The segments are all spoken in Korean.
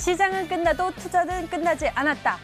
시장은 끝나도 투자는 끝나지 않았다.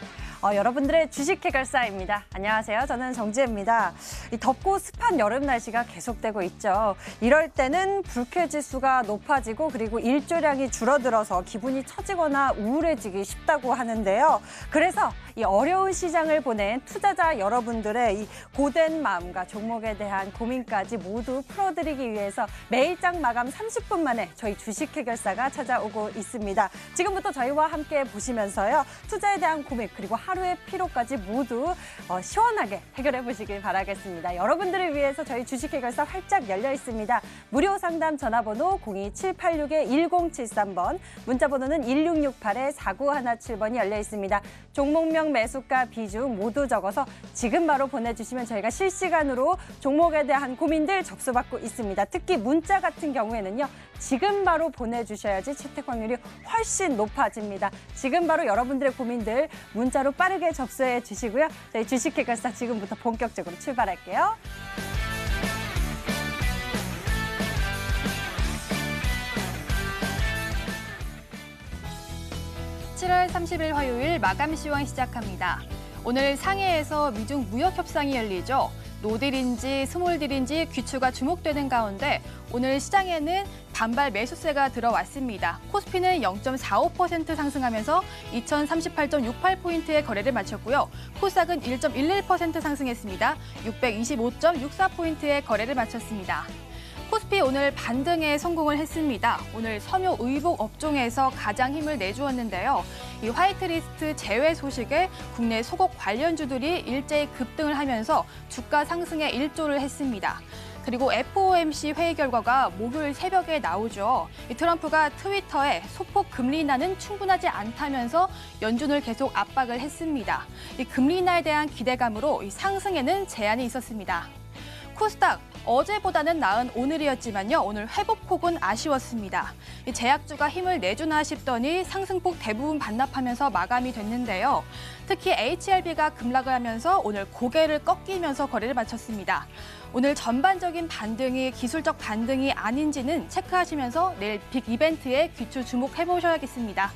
여러분들의 주식 해결사입니다. 안녕하세요. 저는 정지혜입니다. 이 덥고 습한 여름 날씨가 계속되고 있죠. 이럴 때는 불쾌지수가 높아지고 그리고 일조량이 줄어들어서 기분이 처지거나 우울해지기 쉽다고 하는데요. 그래서 이 어려운 시장을 보낸 투자자 여러분들의 이 고된 마음과 종목에 대한 고민까지 모두 풀어드리기 위해서 매일장 마감 30분 만에 저희 주식 해결사가 찾아오고 있습니다. 지금부터 저희와 함께 보시면서요. 투자에 대한 고민 그리고 하루의 피로까지 모두 시원하게 해결해 보시길 바라겠습니다. 여러분들을 위해서 저희 주식 해결사 활짝 열려 있습니다. 무료 상담 전화번호 02786-1073번, 문자번호는 1668-4917번이 열려 있습니다. 종목명, 매수가, 비중 모두 적어서 지금 바로 보내주시면 저희가 실시간으로 종목에 대한 고민들 접수받고 있습니다. 특히 문자 같은 경우에는요. 지금 바로 보내주셔야지 채택 확률이 훨씬 높아집니다. 지금 바로 여러분들의 고민들 문자로 빠르게 접수해 주시고요. 저희 주식 해결사 지금부터 본격적으로 출발할게요. 7월 30일 화요일 마감 시황 시작합니다. 오늘 상해에서 미중 무역 협상이 열리죠. 노딜인지 스몰딜인지 귀추가 주목되는 가운데 오늘 시장에는 반발 매수세가 들어왔습니다. 코스피는 0.45% 상승하면서 2038.68포인트의 거래를 마쳤고요. 코스닥은 1.11% 상승했습니다. 625.64포인트의 거래를 마쳤습니다. 코스피 오늘 반등에 성공을 했습니다. 오늘 섬유 의복 업종에서 가장 힘을 내주었는데요. 이 화이트리스트 제외 소식에 국내 소국 관련주들이 일제히 급등을 하면서 주가 상승에 일조를 했습니다. 그리고 FOMC 회의 결과가 목요일 새벽에 나오죠. 이 트럼프가 트위터에 소폭 금리 인하는 충분하지 않다면서 연준을 계속 압박을 했습니다. 이 금리 인하에 대한 기대감으로 이 상승에는 제한이 있었습니다. 코스닥 어제보다는 나은 오늘이었지만요. 오늘 회복폭은 아쉬웠습니다. 제약주가 힘을 내주나 싶더니 상승폭 대부분 반납하면서 마감이 됐는데요. 특히 HLB가 급락을 하면서 오늘 고개를 꺾이면서 거래를 마쳤습니다. 오늘 전반적인 반등이 기술적 반등이 아닌지는 체크하시면서 내일 빅 이벤트에 귀추 주목해보셔야겠습니다.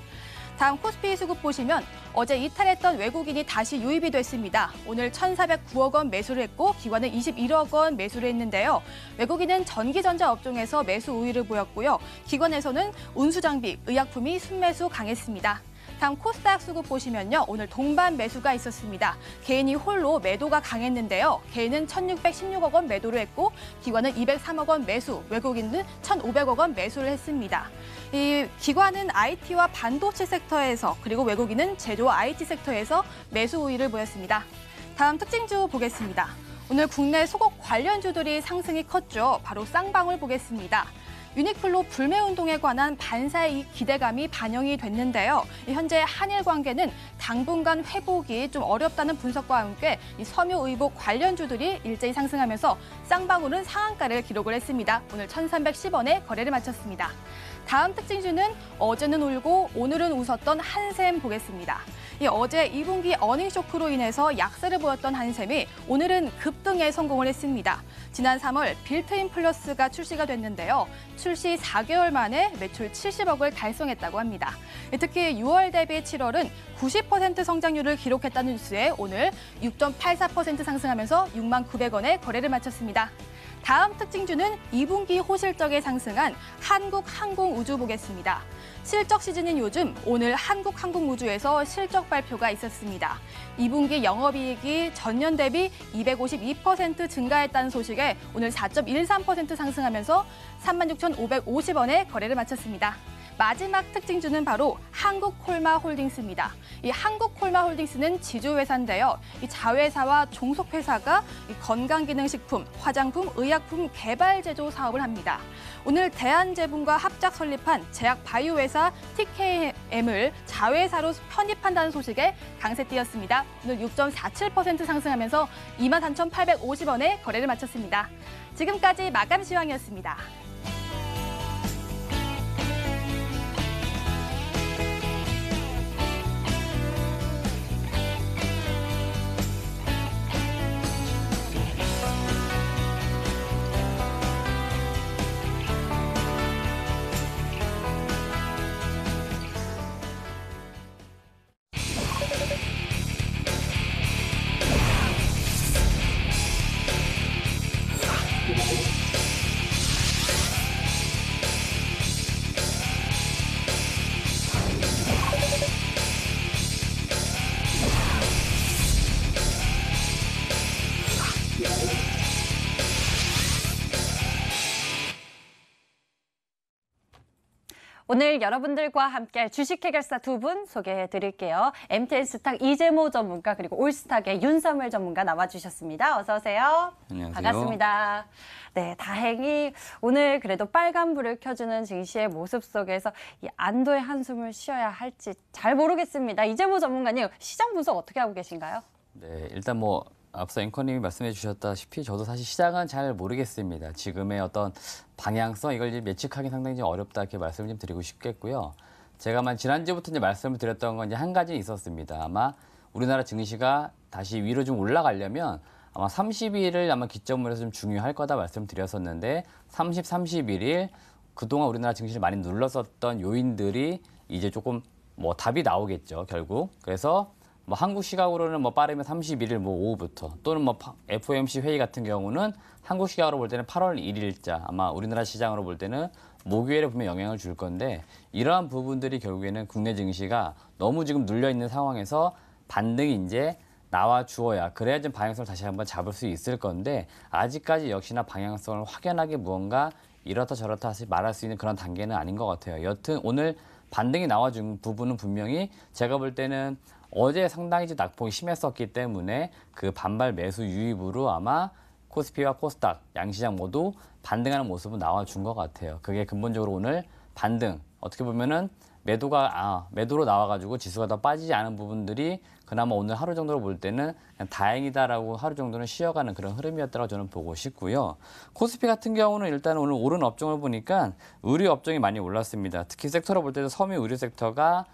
다음 코스피 수급 보시면 어제 이탈했던 외국인이 다시 유입이 됐습니다. 오늘 1,409억 원 매수를 했고 기관은 21억 원 매수를 했는데요. 외국인은 전기전자 업종에서 매수 우위를 보였고요. 기관에서는 운수장비, 의약품이 순매수 강했습니다. 다음 코스닥 수급 보시면요. 오늘 동반 매수가 있었습니다. 개인이 홀로 매도가 강했는데요. 개인은 1,616억 원 매도를 했고 기관은 203억 원 매수, 외국인은 1,500억 원 매수를 했습니다. 이 기관은 IT와 반도체 섹터에서 그리고 외국인은 제조와 IT 섹터에서 매수 우위를 보였습니다. 다음 특징주 보겠습니다. 오늘 국내 소국 관련주들이 상승이 컸죠. 바로 쌍방울 보겠습니다. 유니클로 불매운동에 관한 반사의 기대감이 반영이 됐는데요. 현재 한일 관계는 당분간 회복이 좀 어렵다는 분석과 함께 이 섬유 의복 관련주들이 일제히 상승하면서 쌍방울은 상한가를 기록을 했습니다. 오늘 1,310원에 거래를 마쳤습니다. 다음 특징주는 어제는 울고 오늘은 웃었던 한샘 보겠습니다. 어제 2분기 어닝 쇼크로 인해서 약세를 보였던 한샘이 오늘은 급등에 성공을 했습니다. 지난 3월 빌트인 플러스가 출시가 됐는데요. 출시 4개월 만에 매출 70억을 달성했다고 합니다. 특히 6월 대비 7월은 90% 성장률을 기록했다는 뉴스에 오늘 6.84% 상승하면서 6만 900원에 거래를 마쳤습니다. 다음 특징주는 2분기 호실적에 상승한 한국항공우주 보겠습니다. 실적 시즌인 요즘 오늘 한국항공우주에서 실적 발표가 있었습니다. 2분기 영업이익이 전년 대비 252% 증가했다는 소식에 오늘 4.13% 상승하면서 36,550원에 거래를 마쳤습니다. 마지막 특징주는 바로 한국콜마홀딩스입니다. 이 한국콜마홀딩스는 지주회사인데요. 이 자회사와 종속회사가 이 건강기능식품, 화장품, 의약품 개발 제조 사업을 합니다. 오늘 대한제품과 합작 설립한 제약 바이오회사 TKM을 자회사로 편입한다는 소식에 강세 띄었습니다. 오늘 6.47% 상승하면서 23,850원에 거래를 마쳤습니다. 지금까지 마감 시황이었습니다. 오늘 여러분들과 함께할 주식 해결사 두 분 소개해 드릴게요. MTN스탁 이재모 전문가 그리고 올스탁의 윤사무엘 전문가 나와주셨습니다. 어서 오세요. 안녕하세요. 반갑습니다. 네, 다행히 오늘 그래도 빨간불을 켜주는 증시의 모습 속에서 이 안도의 한숨을 쉬어야 할지 잘 모르겠습니다. 이재모 전문가님, 시장 분석 어떻게 하고 계신가요? 네, 일단 앞서 앵커님이 말씀해 주셨다시피 저도 사실 시장은 잘 모르겠습니다. 지금의 어떤 방향성 이걸 이제 예측하기 상당히 좀 어렵다 이렇게 말씀을 좀 드리고 싶겠고요. 제가 지난주부터 이제 말씀을 드렸던 건 이제 한 가지 있었습니다. 아마 우리나라 증시가 다시 위로 좀 올라가려면 아마 30일을 아마 기점으로 해서 좀 중요할 거다 말씀드렸었는데 30, 31일 그동안 우리나라 증시를 많이 눌렀었던 요인들이 이제 조금 답이 나오겠죠, 결국. 그래서 한국 시각으로는 빠르면 31일 오후부터 또는 FOMC 회의 같은 경우는 한국 시각으로 볼 때는 8월 1일자 아마 우리나라 시장으로 볼 때는 목요일에 보면 영향을 줄 건데 이러한 부분들이 결국에는 국내 증시가 너무 지금 눌려 있는 상황에서 반등이 이제 나와 주어야 그래야 좀 방향성을 다시 한번 잡을 수 있을 건데 아직까지 역시나 방향성을 확연하게 무언가 이렇다 저렇다 말할 수 있는 그런 단계는 아닌 것 같아요. 여튼 오늘 반등이 나와준 부분은 분명히 제가 볼 때는 어제 상당히 낙폭이 심했었기 때문에 그 반발 매수 유입으로 아마 코스피와 코스닥 양시장 모두 반등하는 모습은 나와준 것 같아요. 그게 근본적으로 오늘 반등 어떻게 보면은 매도로 나와가지고 지수가 더 빠지지 않은 부분들이 그나마 오늘 하루 정도로 볼 때는 그냥 다행이다라고 하루 정도는 쉬어가는 그런 흐름이었다고 저는 보고 싶고요. 코스피 같은 경우는 일단 오늘 오른 업종을 보니까 의류 업종이 많이 올랐습니다. 특히 섹터로 볼 때도 섬유 의류 섹터가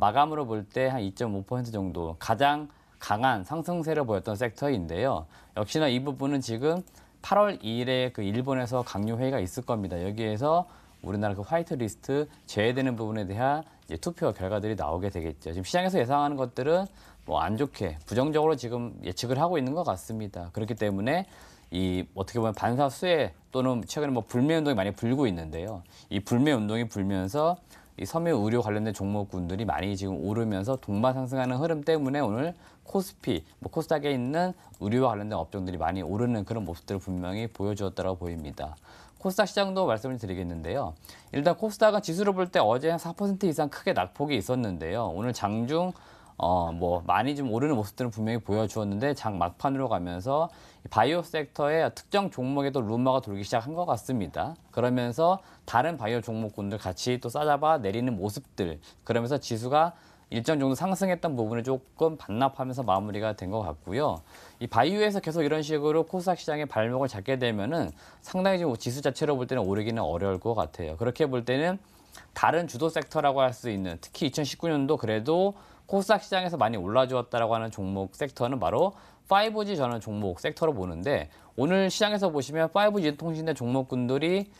마감으로 볼 때 한 2.5% 정도 가장 강한 상승세를 보였던 섹터인데요. 역시나 이 부분은 지금 8월 2일에 그 일본에서 강요회의가 있을 겁니다. 여기에서 우리나라 그 화이트 리스트 제외되는 부분에 대한 이제 투표 결과들이 나오게 되겠죠. 지금 시장에서 예상하는 것들은 안 좋게 부정적으로 지금 예측을 하고 있는 것 같습니다. 그렇기 때문에 이 어떻게 보면 반사 수혜 또는 최근에 불매 운동이 많이 불고 있는데요. 이 불매 운동이 불면서 이 섬유 의료 관련된 종목군들이 많이 지금 오르면서 동반 상승하는 흐름 때문에 오늘 코스피, 코스닥에 있는 의료와 관련된 업종들이 많이 오르는 그런 모습들을 분명히 보여주었다고 보입니다. 코스닥 시장도 말씀을 드리겠는데요. 일단 코스닥은 지수를 볼 때 어제 한 4% 이상 크게 낙폭이 있었는데요. 오늘 장중 많이 좀 오르는 모습들은 분명히 보여주었는데 장 막판으로 가면서 바이오 섹터의 특정 종목에도 루머가 돌기 시작한 것 같습니다. 그러면서 다른 바이오 종목군들 같이 또 싸잡아 내리는 모습들 그러면서 지수가 일정 정도 상승했던 부분을 조금 반납하면서 마무리가 된 것 같고요. 이 바이오에서 계속 이런 식으로 코스닥 시장의 발목을 잡게 되면은 상당히 지금 지수 자체로 볼 때는 오르기는 어려울 것 같아요. 그렇게 볼 때는 다른 주도 섹터라고 할 수 있는 특히 2019년도 그래도 코스닥 시장에서 많이 올라주었다라고 하는 종목 섹터는 바로 5G 저는 종목 섹터로 보는데 오늘 시장에서 보시면 5G 통신대 종목군들이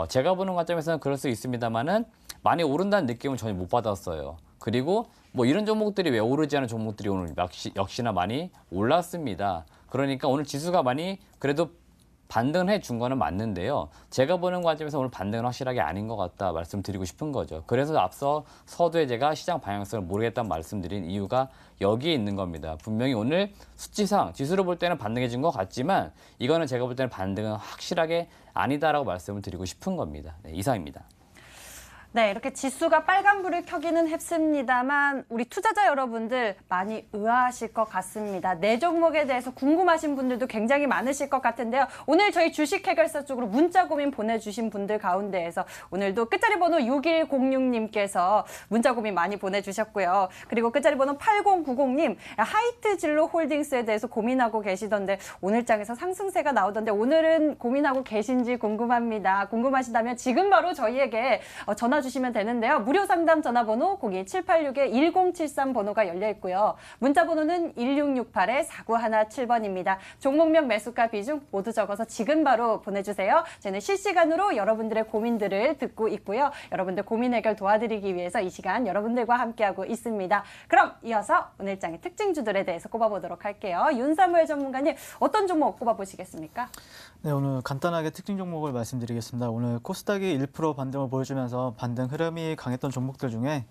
제가 보는 관점에서는 그럴 수 있습니다만은 많이 오른다는 느낌을 전혀 못 받았어요. 그리고 이런 종목들이 왜 오르지 않은 종목들이 오늘 역시나 많이 올랐습니다. 그러니까 오늘 지수가 많이 그래도 반등을 해준 거는 맞는데요. 제가 보는 관점에서 오늘 반등은 확실하게 아닌 것 같다 말씀드리고 싶은 거죠. 그래서 앞서 서두에 제가 시장 방향성을 모르겠다는 말씀드린 이유가 여기에 있는 겁니다. 분명히 오늘 수치상 지수를 볼 때는 반등해준 것 같지만 이거는 제가 볼 때는 반등은 확실하게 아니다라고 말씀을 드리고 싶은 겁니다. 네, 이상입니다. 네, 이렇게 지수가 빨간불을 켜기는 했습니다만 우리 투자자 여러분들 많이 의아하실 것 같습니다. 내 종목에 대해서 궁금하신 분들도 굉장히 많으실 것 같은데요. 오늘 저희 주식 해결사 쪽으로 문자 고민 보내주신 분들 가운데에서 오늘도 끝자리 번호 6106님께서 문자 고민 많이 보내주셨고요. 그리고 끝자리 번호 8090님, 하이트 진로 홀딩스에 대해서 고민하고 계시던데 오늘 장에서 상승세가 나오던데 오늘은 고민하고 계신지 궁금합니다. 궁금하시다면 지금 바로 저희에게 전화 주시면 되는데요. 무료 상담 전화번호 02786-1073 번호가 열려 있고요. 문자 번호는 1668-4917번입니다. 종목명 매수가 비중 모두 적어서 지금 바로 보내주세요. 저희는 실시간으로 여러분들의 고민들을 듣고 있고요. 여러분들 고민 해결 도와드리기 위해서 이 시간 여러분들과 함께하고 있습니다. 그럼 이어서 오늘 장의 특징주들에 대해서 꼽아보도록 할게요. 윤사무엘 전문가님, 어떤 종목 꼽아보시겠습니까? 네, 오늘 간단하게 특징 종목을 말씀드리겠습니다. 오늘 코스닥이 1% 반등을 보여주면서 반등 반등 흐름이 강했던 종목들 중에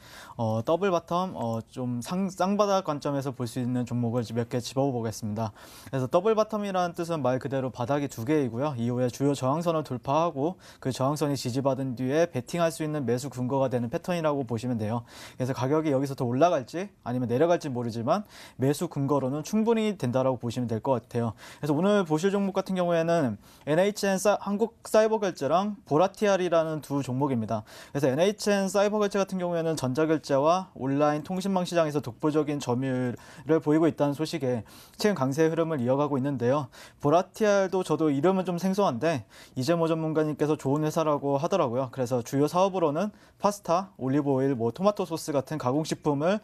더블 바텀 좀 쌍바닥 관점에서 볼 수 있는 종목을 몇 개 짚어보겠습니다. 그래서 더블 바텀이라는 뜻은 말 그대로 바닥이 두 개이고요. 이후에 주요 저항선을 돌파하고 그 저항선이 지지받은 뒤에 베팅할 수 있는 매수 근거가 되는 패턴이라고 보시면 돼요. 그래서 가격이 여기서 더 올라갈지 아니면 내려갈지 모르지만 매수 근거로는 충분히 된다라고 보시면 될 것 같아요. 그래서 오늘 보실 종목 같은 경우에는 NHN 한국사이버결제랑 보라티알이라는 두 종목입니다. 그래서 NHN 사이버결제 같은 경우에는 전자결제와 온라인 통신망 시장에서 독보적인 점유율을 보이고 있다는 소식에 최근 강세의 흐름을 이어가고 있는데요. 보라티알도 저도 이름은 좀 생소한데 이재모 전문가님께서 좋은 회사라고 하더라고요. 그래서 주요 사업으로는 파스타, 올리브오일, 토마토 소스 같은 가공식품을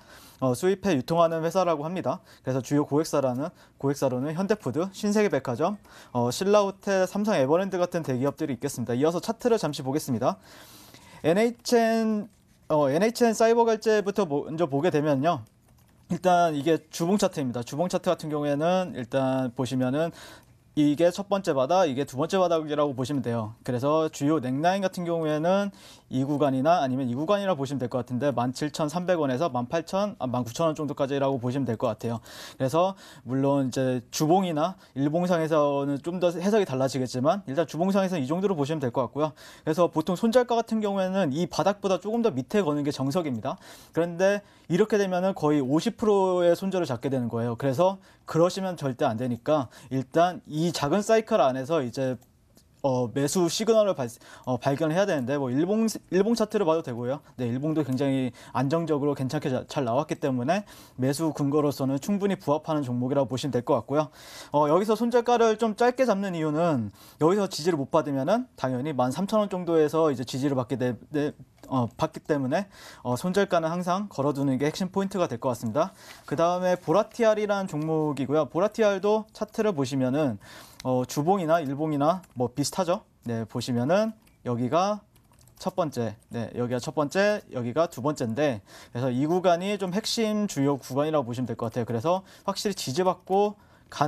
수입해 유통하는 회사라고 합니다. 그래서 주요 고객사로는 현대푸드, 신세계백화점, 신라호텔, 삼성 에버랜드 같은 대기업들이 있겠습니다. 이어서 차트를 잠시 보겠습니다. NHN 사이버결제부터 먼저 보게 되면요. 일단 이게 주봉 차트입니다. 주봉 차트 같은 경우에는 일단 보시면은 이게 첫 번째 바닥, 이게 두 번째 바닥이라고 보시면 돼요. 그래서 주요 넥라인 같은 경우에는 이 구간이나 아니면 이 구간이라고 보시면 될 것 같은데 17,300원에서 19,000원 정도까지라고 보시면 될 것 같아요. 그래서 물론 이제 주봉이나 일봉상에서는 좀 더 해석이 달라지겠지만 일단 주봉상에서는 이 정도로 보시면 될 것 같고요. 그래서 보통 손절가 같은 경우에는 이 바닥보다 조금 더 밑에 거는 게 정석입니다. 그런데 이렇게 되면은 거의 50%의 손절을 잡게 되는 거예요. 그래서 그러시면 절대 안 되니까 일단 이 작은 사이클 안에서 이제 매수 시그널을 발견해야 되는데 일봉 차트를 봐도 되고요. 네, 일봉도 굉장히 안정적으로 괜찮게 잘 나왔기 때문에 매수 근거로서는 충분히 부합하는 종목이라고 보시면 될 것 같고요. 여기서 손절가를 좀 짧게 잡는 이유는 여기서 지지를 못 받으면은 당연히 13,000원 정도에서 이제 지지를 받기 때문에 손절가는 항상 걸어두는 게 핵심 포인트가 될 것 같습니다. 그 다음에 보라티알이라는 종목이고요. 보라티알도 차트를 보시면은 주봉이나 일봉이나 비슷하죠. 네, 보시면은 여기가 첫 번째, 여기가 첫 번째, 여기가 두 번째인데, 그래서 이 구간이 좀 핵심 주요 구간이라고 보시면 될 것 같아요. 그래서 확실히 지지받고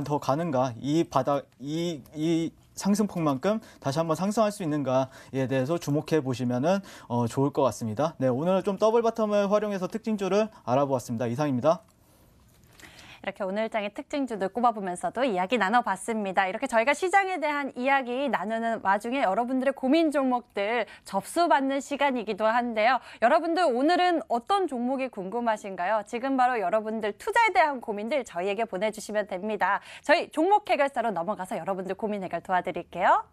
더 가는가, 이 바닥, 이 상승폭만큼 다시 한번 상승할 수 있는가에 대해서 주목해 보시면은 좋을 것 같습니다. 네, 오늘 좀 더블 바텀을 활용해서 특징주를 알아보았습니다. 이상입니다. 이렇게 오늘 장의 특징주들 꼽아보면서도 이야기 나눠봤습니다. 이렇게 저희가 시장에 대한 이야기 나누는 와중에 여러분들의 고민 종목들 접수받는 시간이기도 한데요. 여러분들 오늘은 어떤 종목이 궁금하신가요? 지금 바로 여러분들 투자에 대한 고민들 저희에게 보내주시면 됩니다. 저희 종목 해결사로 넘어가서 여러분들 고민 해결 도와드릴게요.